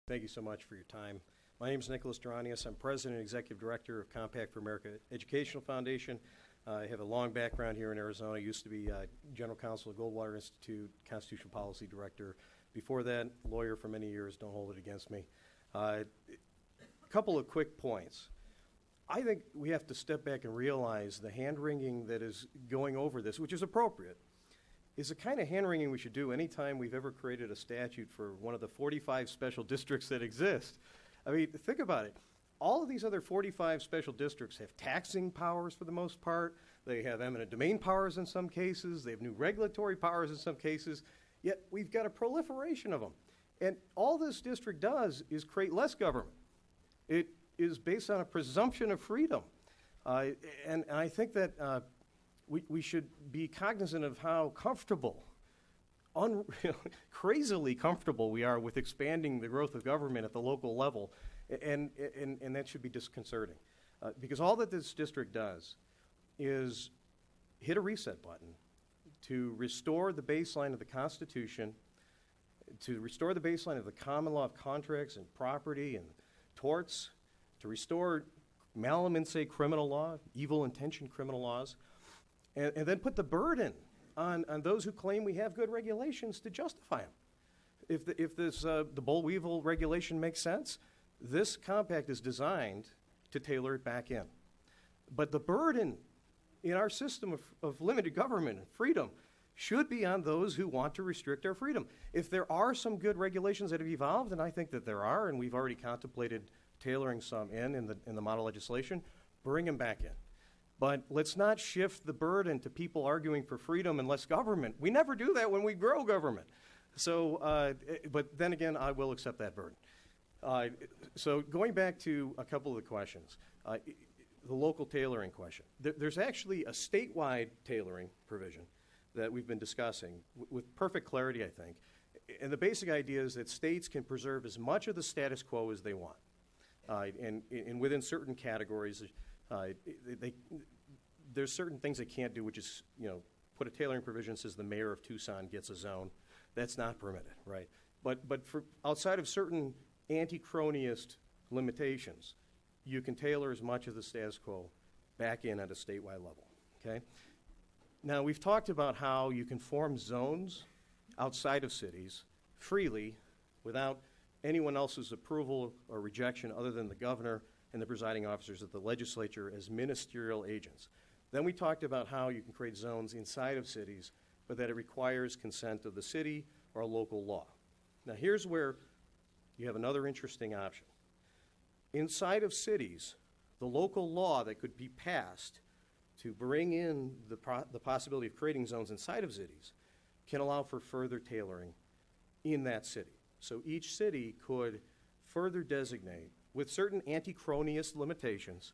Thank you so much for your time. My name is Nick Dranias. I'm President and Executive Director of Compact for America Educational Foundation. I have a long background here in Arizona. I used to be General Counsel at Goldwater Institute, Constitutional Policy Director. Before that, lawyer for many years. Don't hold it against me. A couple of quick points. I think we have to step back and realize the hand-wringing that is going over this, which is appropriate, is the kind of hand-wringing we should do anytime we've ever created a statute for one of the 45 special districts that exist. I mean, think about it. All of these other 45 special districts have taxing powers for the most part. They have eminent domain powers in some cases. They have new regulatory powers in some cases. Yet we've got a proliferation of them. And all this district does is create less government. It is based on a presumption of freedom. And I think that we should be cognizant of how comfortable, crazily comfortable we are with expanding the growth of government at the local level, and that should be disconcerting. Because all that this district does is hit a reset button to restore the baseline of the Constitution, to restore the baseline of the common law of contracts and property and torts, to restore malum in se criminal law, evil intention criminal laws, and then put the burden on those who claim we have good regulations to justify them. If the Boll-Weevil regulation makes sense, this compact is designed to tailor it back in. But the burden in our system of limited government and freedom should be on those who want to restrict our freedom. If there are some good regulations that have evolved, and I think that there are, and we've already contemplated tailoring some in the model legislation, bring them back in. But let's not shift the burden to people arguing for freedom and less government. We never do that when we grow government. So, but then again, I will accept that burden. So going back to a couple of the questions, the local tailoring question. There's actually a statewide tailoring provision that we've been discussing with perfect clarity, I think. And the basic idea is that states can preserve as much of the status quo as they want. And within certain categories, there's certain things they can't do, which is, put a tailoring provision that says the mayor of Tucson gets a zone. That's not permitted, right? But for outside of certain anti-cronyist limitations, you can tailor as much of the status quo back in at a statewide level, okay? Now, we've talked about how you can form zones outside of cities freely without anyone else's approval or rejection other than the governor and the presiding officers of the legislature as ministerial agents. Then we talked about how you can create zones inside of cities, but that it requires consent of the city or a local law. Now here's where you have another interesting option. Inside of cities, the local law that could be passed to bring in the possibility of creating zones inside of cities can allow for further tailoring in that city. So each city could further designate, with certain anti-cronyist limitations,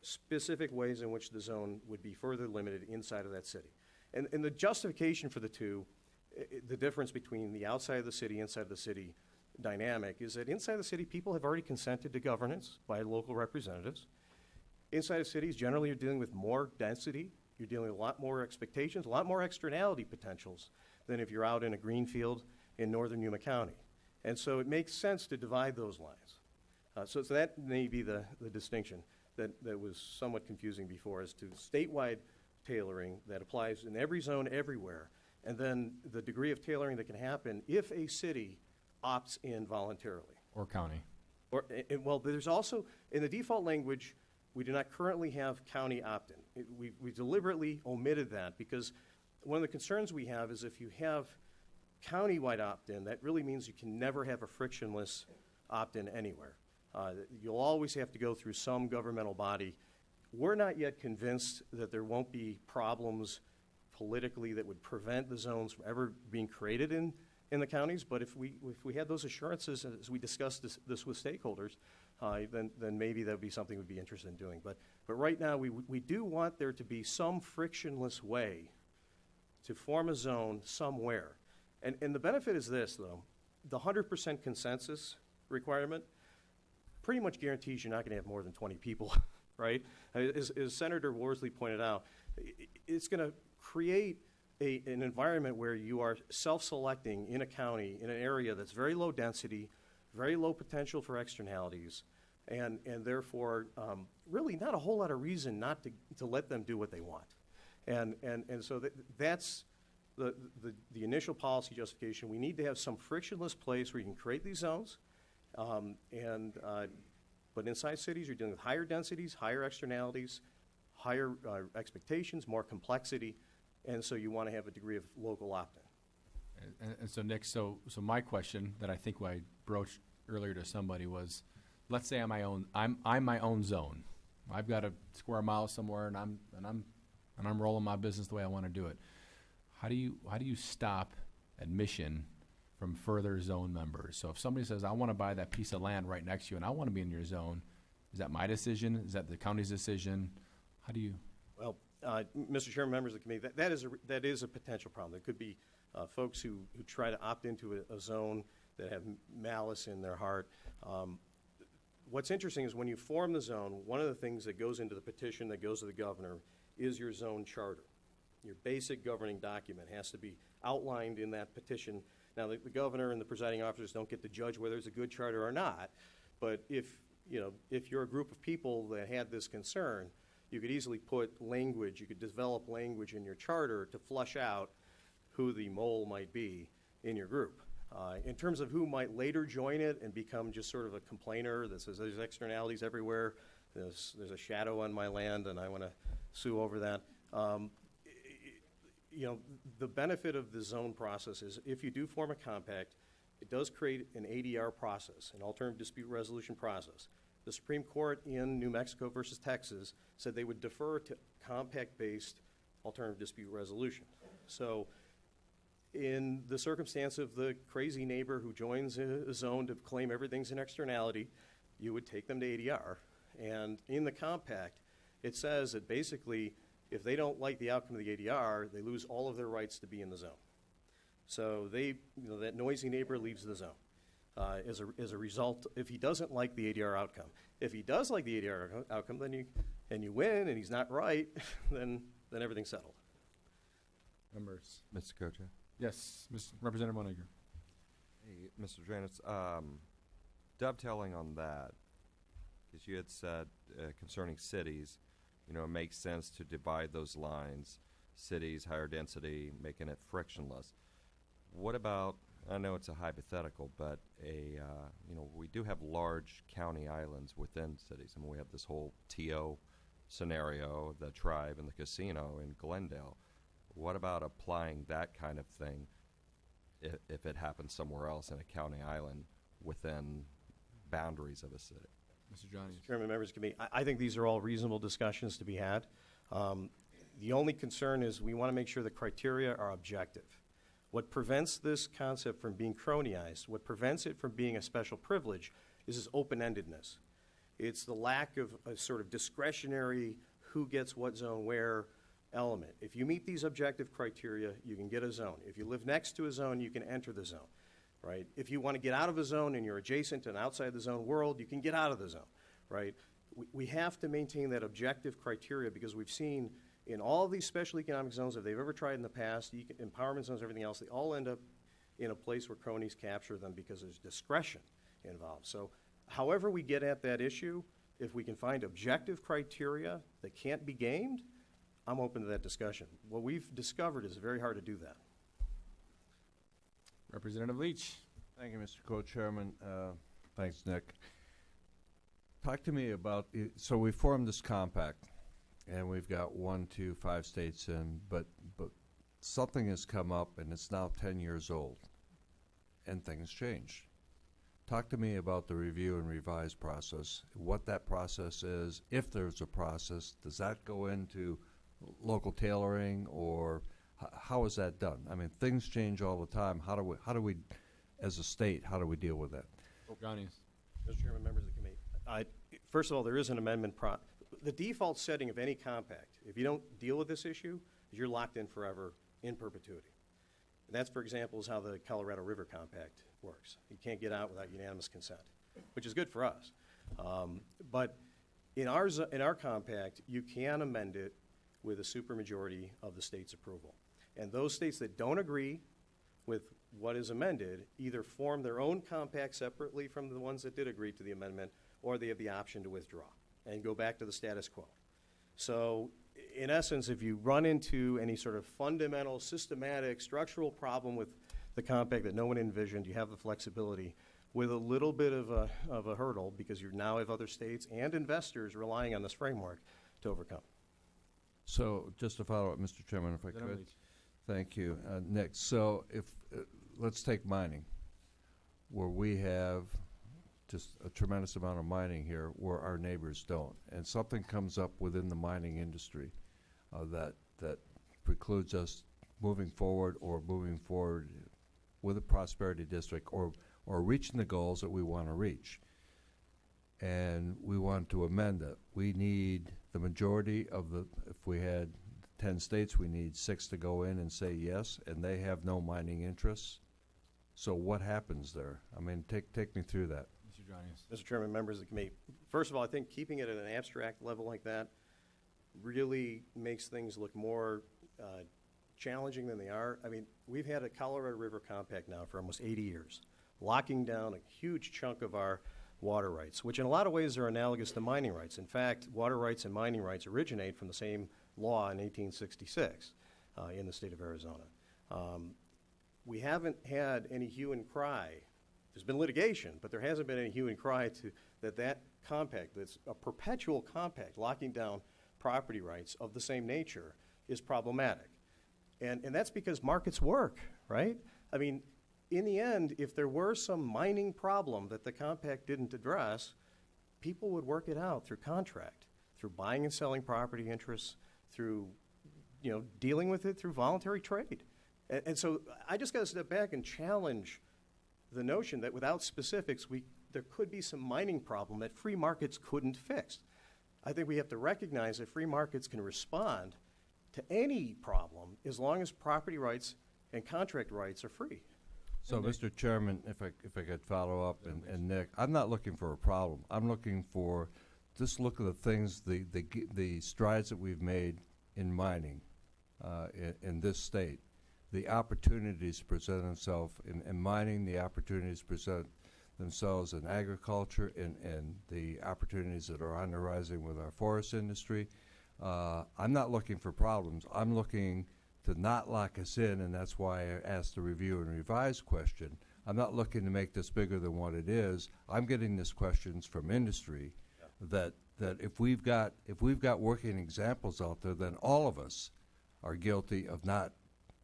specific ways in which the zone would be further limited inside of that city. And the justification for the two, the difference between the outside of the city, inside of the city dynamic, is that inside the city, people have already consented to governance by local representatives. Inside of cities, generally you're dealing with more density, you're dealing with a lot more expectations, a lot more externality potentials than if you're out in a green field in northern Yuma County. And so it makes sense to divide those lines. So that may be the distinction that was somewhat confusing before as to statewide tailoring that applies in every zone everywhere, and then the degree of tailoring that can happen if a city opts in voluntarily. Or county. Well, there's also, in the default language, we do not currently have county opt-in. We deliberately omitted that because one of the concerns we have is if you have county-wide opt-in, that really means you can never have a frictionless opt-in anywhere. You'll always have to go through some governmental body. We're not yet convinced that there won't be problems politically that would prevent the zones from ever being created in the counties, but if we had those assurances as we discussed this with stakeholders, then maybe that would be something we'd be interested in doing. But right now, we do want there to be some frictionless way to form a zone somewhere. And the benefit is this, though. The 100% consensus requirement pretty much guarantees you're not going to have more than 20 people, right? As Senator Worsley pointed out, it's going to create an environment where you are self-selecting in a county, in an area that's very low density, very low potential for externalities, and therefore really not a whole lot of reason not to let them do what they want. And so that's the initial policy justification. We need to have some frictionless place where you can create these zones, but inside cities you're dealing with higher densities, higher externalities, higher expectations, more complexity, and so you want to have a degree of local opt-in. And so, Nick, so my question that I think I broached earlier to somebody was, let's say I'm my own zone. I've got a square mile somewhere, and I'm rolling my business the way I want to do it. How do you stop admission from further zone members? So if somebody says, I want to buy that piece of land right next to you, and I want to be in your zone, is that my decision? Is that the county's decision? How do you? Well, Mr. Chairman, members of the committee, that is a potential problem. There could be folks who try to opt into a zone that have malice in their heart. What's interesting is when you form the zone, one of the things that goes into the petition that goes to the governor is your zone charter. Your basic governing document has to be outlined in that petition. Now, the governor and the presiding officers don't get to judge whether it's a good charter or not, but if you're a group of people that had this concern, you could easily put language, you could develop language in your charter to flush out who the mole might be in your group. In terms of who might later join it and become just sort of a complainer that says there's externalities everywhere, there's a shadow on my land and I want to sue over that. The benefit of the zone process is if you do form a compact, it does create an ADR process, an alternative dispute resolution process. The Supreme Court in New Mexico versus Texas said they would defer to compact-based alternative dispute resolution. So in the circumstance of the crazy neighbor who joins a zone to claim everything's an externality, you would take them to ADR. And in the compact, it says that basically if they don't like the outcome of the ADR, they lose all of their rights to be in the zone. So that noisy neighbor leaves the zone as a result if he doesn't like the ADR outcome. If he does like the ADR outcome, then you win, and he's not right, then everything's settled. Members. Mr. Co-Chair. Yes, Representative Moniger. Hey, Mr. Dranias, dovetailing on that, because you had said concerning cities, it makes sense to divide those lines, cities, higher density, making it frictionless. What about, I know it's a hypothetical, but we do have large county islands within cities. I mean, we have this whole TO scenario, the tribe and the casino in Glendale. What about applying that kind of thing if it happens somewhere else in a county island within boundaries of a city? Mr. Johnny. Mr. Chairman, members of the committee, I think these are all reasonable discussions to be had. The only concern is we want to make sure the criteria are objective. What prevents this concept from being cronyized, what prevents it from being a special privilege, is its open-endedness. It's the lack of a sort of discretionary who gets what zone where element. If you meet these objective criteria, you can get a zone. If you live next to a zone, you can enter the zone, right? If you want to get out of a zone and you're adjacent to an outside the zone world, you can get out of the zone, right? We have to maintain that objective criteria because we've seen in all of these special economic zones, if they've ever tried in the past, empowerment zones, everything else, they all end up in a place where cronies capture them because there's discretion involved. So however we get at that issue, if we can find objective criteria that can't be gamed, I'm open to that discussion. What we've discovered is very hard to do that. Representative Leach. Thank you, Mr. Co-Chairman. Thanks, Nick. Talk to me about, so we formed this compact, and we've got 1, 2, 5 states in, but something has come up, and it's now 10 years old, and things change. Talk to me about the review and revise process, what that process is, if there's a process. Does that go into local tailoring, or how is that done? I mean, things change all the time. How do we, as a state, how do we deal with that? Johnny. Mr. Chairman, members of the committee. First of all, there is an amendment. The default setting of any compact, if you don't deal with this issue, is you're locked in forever in perpetuity. And that's, for example, is how the Colorado River Compact works. You can't get out without unanimous consent, which is good for us. But in our compact, you can amend it with a supermajority of the state's approval. And those states that don't agree with what is amended either form their own compact separately from the ones that did agree to the amendment, or they have the option to withdraw and go back to the status quo. So, in essence, if you run into any sort of fundamental, systematic, structural problem with the compact that no one envisioned, you have the flexibility with a little bit of a hurdle, because you now have other states and investors relying on this framework to overcome. So, just to follow up, Mr. Chairman, if I could. Thank you. Nick, so if, let's take mining, where we have just a tremendous amount of mining here where our neighbors don't, and something comes up within the mining industry that precludes us moving forward with a prosperity district or reaching the goals that we want to reach. And we want to amend it. We need the majority of if we had 10 states, we need 6 to go in and say yes, and they have no mining interests. So what happens there? I mean, take me through that. Mr. Dranias. Mr. Chairman, members of the committee, first of all, I think keeping it at an abstract level like that really makes things look more challenging than they are. I mean, we've had a Colorado River Compact now for almost 80 years, locking down a huge chunk of our water rights, which in a lot of ways are analogous to mining rights. In fact, water rights and mining rights originate from the same law in 1866 in the state of Arizona. We haven't had any hue and cry. There's been litigation, but there hasn't been any hue and cry to that compact, that's a perpetual compact locking down property rights of the same nature, is problematic. And that's because markets work, right? I mean, in the end, if there were some mining problem that the compact didn't address, people would work it out through contract, through buying and selling property interests, through dealing with it through voluntary trade. And so I just got to step back and challenge the notion that without specifics, there could be some mining problem that free markets couldn't fix. I think we have to recognize that free markets can respond to any problem as long as property rights and contract rights are free. So, Mr. Chairman, if I could follow up, and Nick, I'm not looking for a problem. I'm looking for just look at the things, the strides that we've made in mining in this state, the opportunities present themselves in mining, the opportunities present themselves in agriculture, and the opportunities that are on the rising with our forest industry. I'm not looking for problems. I'm looking to not lock us in, and that's why I asked the review and revise question. I'm not looking to make this bigger than what it is. I'm getting these questions from industry that if we've got working examples out there, then all of us are guilty of not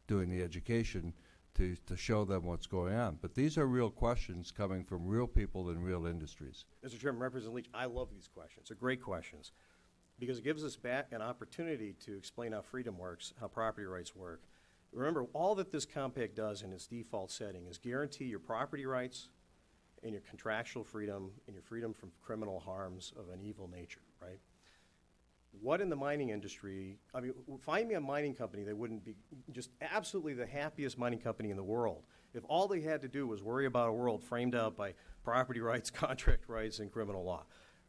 doing the education to show them what's going on. But these are real questions coming from real people in real industries. Mr. Chairman, Representative Leach, I love these questions. They're great questions because it gives us back an opportunity to explain how freedom works, how property rights work. Remember, all that this compact does in its default setting is guarantee your property rights and your contractual freedom and your freedom from criminal harms of an evil nature, right? What in the mining industry, I mean, find me a mining company that wouldn't be just absolutely the happiest mining company in the world if all they had to do was worry about a world framed out by property rights, contract rights, and criminal law.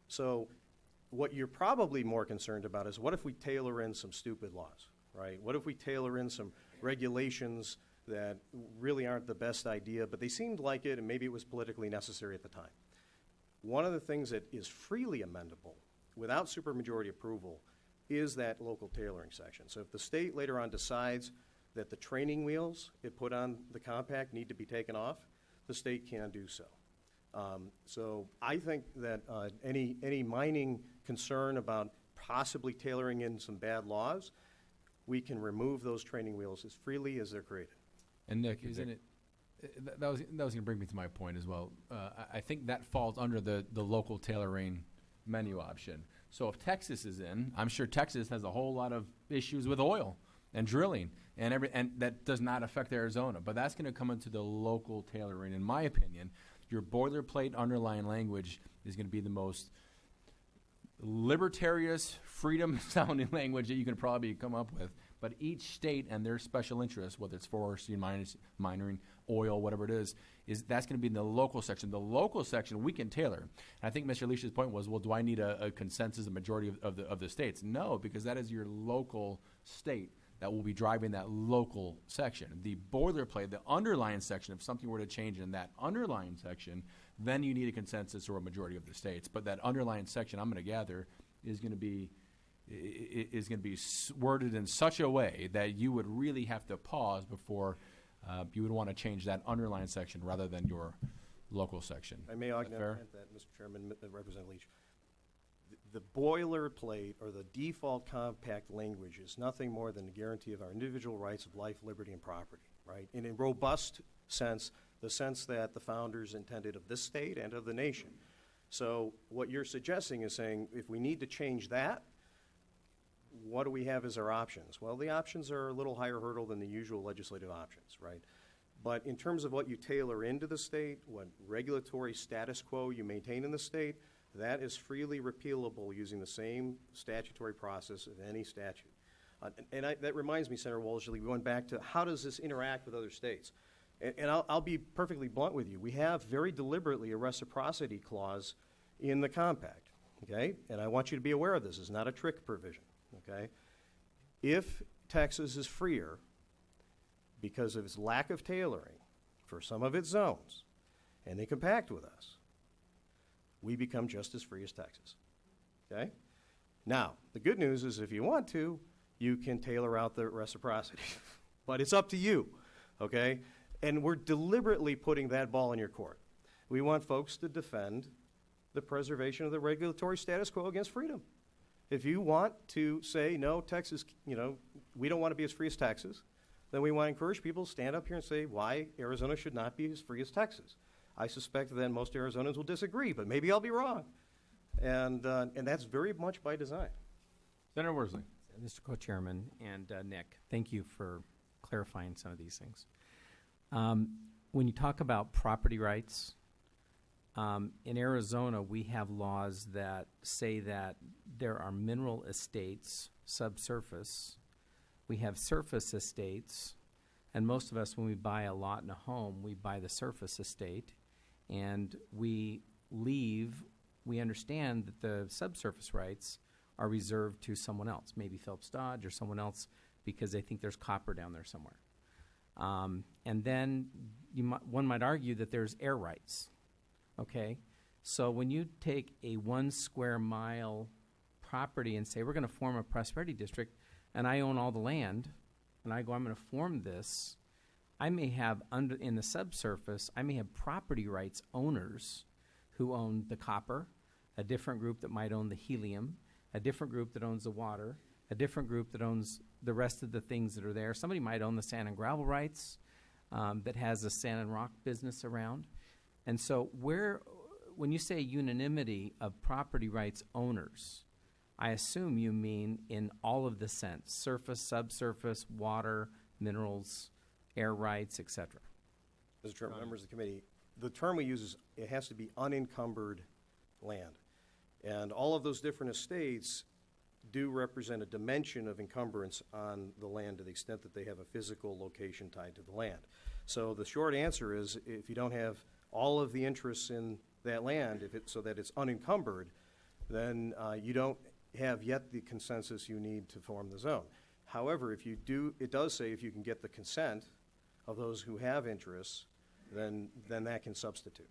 So what you're probably more concerned about is what if we tailor in some stupid laws, right? What if we tailor in some regulations that really aren't the best idea, but they seemed like it and maybe it was politically necessary at the time. One of the things that is freely amendable without supermajority approval is that local tailoring section. So if the state later on decides that the training wheels it put on the compact need to be taken off, the state can do so. So I think that any mining concern about possibly tailoring in some bad laws, we can remove those training wheels as freely as they're created. And Nick, isn't it? That was going to bring me to my point as well. I think that falls under the local tailoring menu option. So if Texas is in, I'm sure Texas has a whole lot of issues with oil and drilling, and that does not affect Arizona. But that's going to come into the local tailoring. In my opinion, your boilerplate underlying language is going to be the most libertarious, freedom-sounding language that you can probably come up with. But each state and their special interests, whether it's forestry, mining, oil, whatever it is that's going to be in the local section. The local section we can tailor. And I think Mr. Leish's point was, well, do I need a consensus, a majority of the states? No, because that is your local state that will be driving that local section. The boilerplate, the underlying section, if something were to change in that underlying section, then you need a consensus or a majority of the states. But that underlying section, I'm going to gather, is going to be worded in such a way that you would really have to pause before you would want to change that underlying section rather than your local section. I may augment that, Mr. Chairman, Representative Leach. The boilerplate or the default compact language is nothing more than the guarantee of our individual rights of life, liberty, and property, right? In a robust sense, the sense that the founders intended of this state and of the nation. So what you're suggesting is saying if we need to change that, what do we have as our options? Well, the options are a little higher hurdle than the usual legislative options, right? But in terms of what you tailor into the state, what regulatory status quo you maintain in the state, that is freely repealable using the same statutory process of any statute. That reminds me, Senator Walshley, going back to how does this interact with other states? And I'll be perfectly blunt with you. We have very deliberately a reciprocity clause in the compact, okay? And I want you to be aware of this. It's not a trick provision, okay? If Texas is freer because of its lack of tailoring for some of its zones, and they compact with us, we become just as free as Texas, okay? Now, the good news is if you want to, you can tailor out the reciprocity, but it's up to you, okay? And we're deliberately putting that ball in your court. We want folks to defend the preservation of the regulatory status quo against freedom. If you want to say, no, Texas, we don't want to be as free as Texas, then we want to encourage people to stand up here and say why Arizona should not be as free as Texas. I suspect that most Arizonans will disagree, but maybe I'll be wrong. And that's very much by design. Senator Worsley. Mr. Co-Chairman and Nick, thank you for clarifying some of these things. When you talk about property rights, in Arizona we have laws that say that there are mineral estates subsurface. We have surface estates, and most of us, when we buy a lot and a home, we buy the surface estate, and we understand that the subsurface rights are reserved to someone else, maybe Phelps Dodge or someone else, because they think there's copper down there somewhere. And then one might argue that there's air rights, okay? So when you take a 1 square mile property and say, we're going to form a prosperity district, and I own all the land, and I go, I'm going to form this, I may have, in the subsurface, I may have property rights owners who own the copper, a different group that might own the helium, a different group that owns the water, a different group that owns the rest of the things that are there. Somebody might own the sand and gravel rights that has a sand and rock business around. And so when you say unanimity of property rights owners, I assume you mean in all of the sense, surface, subsurface, water, minerals, air rights, etc. Mr. Chairman, members of the committee, the term we use is it has to be unencumbered land. And all of those different estates do represent a dimension of encumbrance on the land to the extent that they have a physical location tied to the land. So the short answer is if you don't have all of the interests in that land, so that it's unencumbered, then you don't have yet the consensus you need to form the zone. However, if you do, it does say if you can get the consent of those who have interests, then that can substitute.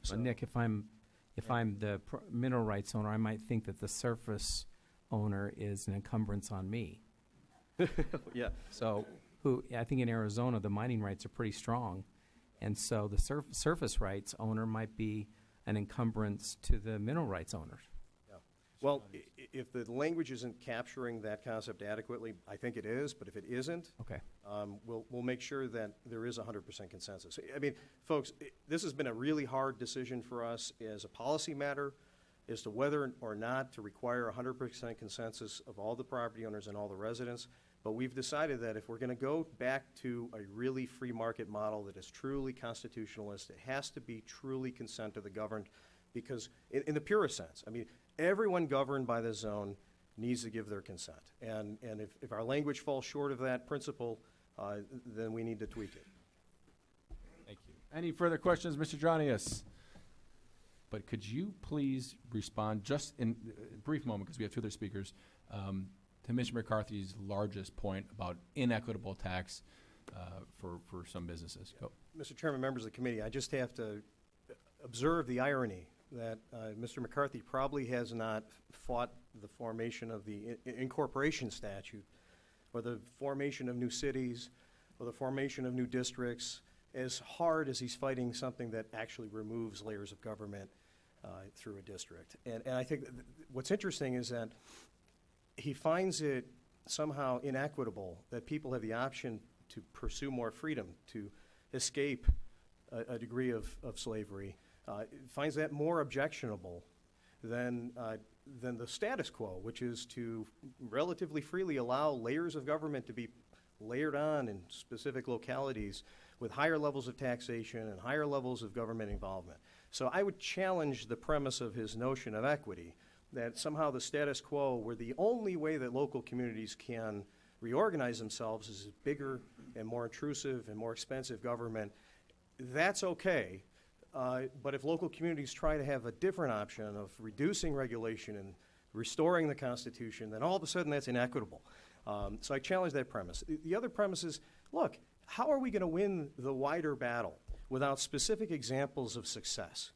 So, Nick, if I'm the mineral rights owner, I might think that the surface owner is an encumbrance on me. yeah. So I think in Arizona the mining rights are pretty strong, and so the surface rights owner might be an encumbrance to the mineral rights owners. Yeah. Well, if the language isn't capturing that concept adequately, I think it is. But if it isn't, okay, we'll make sure that there is 100% consensus. I mean, folks, this has been a really hard decision for us as a policy matter as to whether or not to require 100% consensus of all the property owners and all the residents. But we've decided that if we're going to go back to a really free market model that is truly constitutionalist, it has to be truly consent of the governed, because in the purest sense, I mean, everyone governed by the zone needs to give their consent. And if our language falls short of that principle, then we need to tweak it. Thank you. Any further questions, Mr. Dranias? But could you please respond just in a brief moment, because we have two other speakers, Mr. McCarthy's largest point about inequitable tax for some businesses. Go. Mr. Chairman, members of the committee, I just have to observe the irony that Mr. McCarthy probably has not fought the formation of the incorporation statute or the formation of new cities or the formation of new districts as hard as he's fighting something that actually removes layers of government through a district. And I think what's interesting is that he finds it somehow inequitable that people have the option to pursue more freedom, to escape a degree of slavery, finds that more objectionable than the status quo, which is to relatively freely allow layers of government to be layered on in specific localities with higher levels of taxation and higher levels of government involvement. So I would challenge the premise of his notion of equity, that somehow the status quo, where the only way that local communities can reorganize themselves is bigger and more intrusive and more expensive government. That's okay, but if local communities try to have a different option of reducing regulation and restoring the Constitution, then all of a sudden that's inequitable. So I challenge that premise. The other premise is, look, how are we going to win the wider battle without specific examples of success?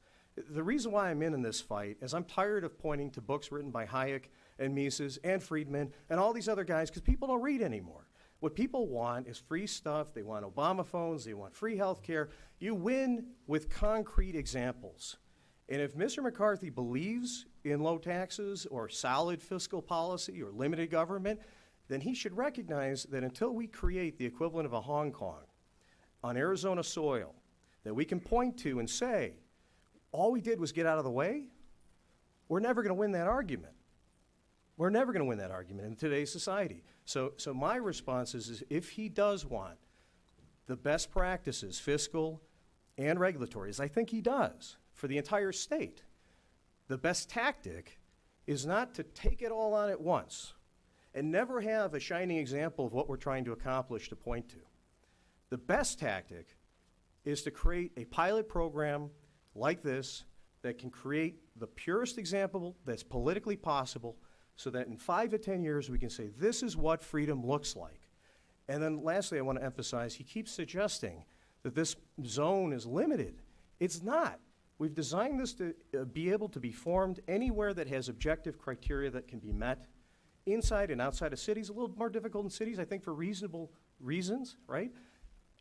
The reason why I'm in this fight is I'm tired of pointing to books written by Hayek and Mises and Friedman and all these other guys because people don't read anymore. What people want is free stuff. They want Obama phones. They want free health care. You win with concrete examples. And if Mr. McCarthy believes in low taxes or solid fiscal policy or limited government, then he should recognize that until we create the equivalent of a Hong Kong on Arizona soil that we can point to and say, all we did was get out of the way, we're never going to win that argument. We're never going to win that argument in today's society. So my response is if he does want the best practices, fiscal and regulatory, as I think he does, for the entire state, the best tactic is not to take it all on at once and never have a shining example of what we're trying to accomplish to point to. The best tactic is to create a pilot program like this that can create the purest example that's politically possible so that in 5 to 10 years we can say this is what freedom looks like. And then lastly, I want to emphasize, he keeps suggesting that this zone is limited. It's not. We've designed this to be able to be formed anywhere that has objective criteria that can be met. Inside and outside of cities, a little more difficult in cities, I think, for reasonable reasons, right?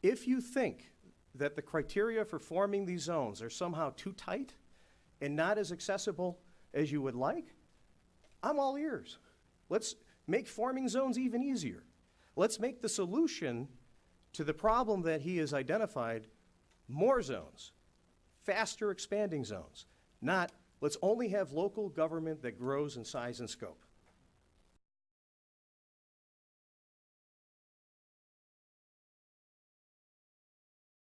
If you think that the criteria for forming these zones are somehow too tight and not as accessible as you would like, I'm all ears. Let's make forming zones even easier. Let's make the solution to the problem that he has identified more zones, faster expanding zones, not let's only have local government that grows in size and scope.